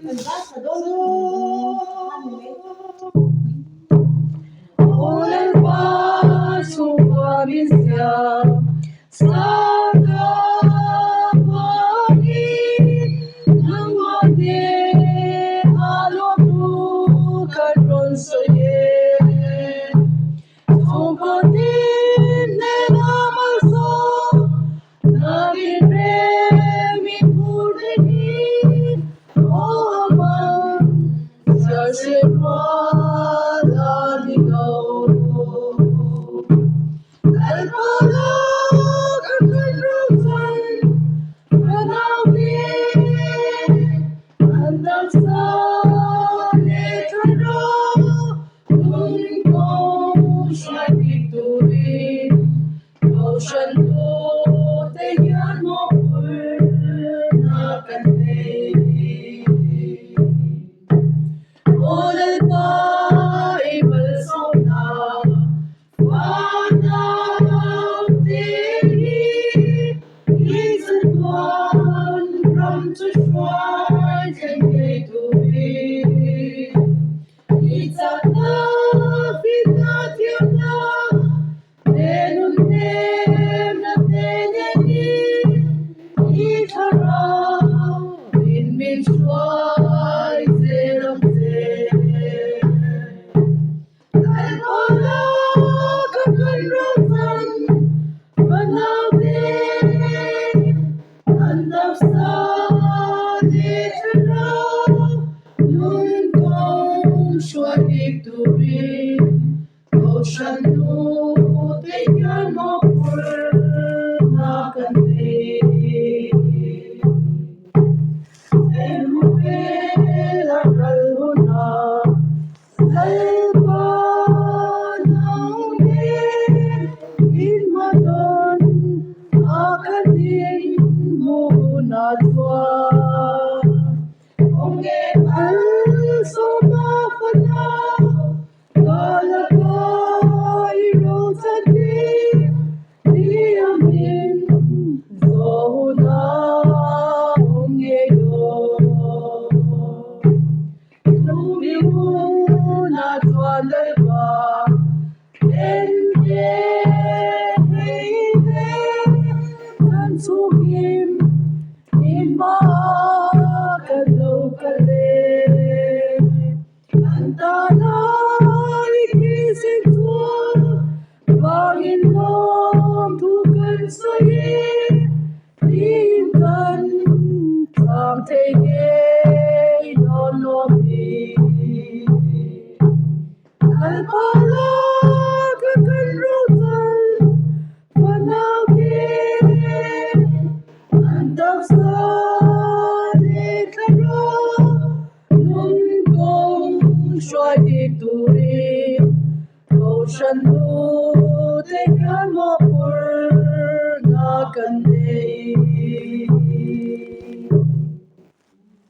Oleh pasuamisya Sagapani Namade Alopu Karonsoye Sumpatin Nenamaso Nagiremi Purdini Oman Sasipalanigo Alpalak Akanrutan Panawi Andaksa Netara Nungkong Shadituri Oshanto Teyan Mo Nakante Oleh Bible Sona Wanau Tinggi Reason one from to try Tengke Turi Itzakna Fitna Tiona Nenun Nem Na Teneni Itarau In Min Shwai Zeram Alpalak Akanrutan Panawi Andaksa Netara Nungkong Shwadituri Oshanto Teyan Mo Nakante Emuela Kalhuna Alpanaude Inmadon Akatin Munadwa Onge Al Somafana Galakay Rosati Diamin Zohuna Onge Lumimuna Tuandalba Ende Heide Kansugim Ima Kalokale Antana Ikisintua Bangin Nom Tukan Saye Tinkan Tam Tege Inolomi Alpalak Akanrutan Panawi Andaksa Netara Nungkong Shwadituri Oshanto Teyan Mo Nakante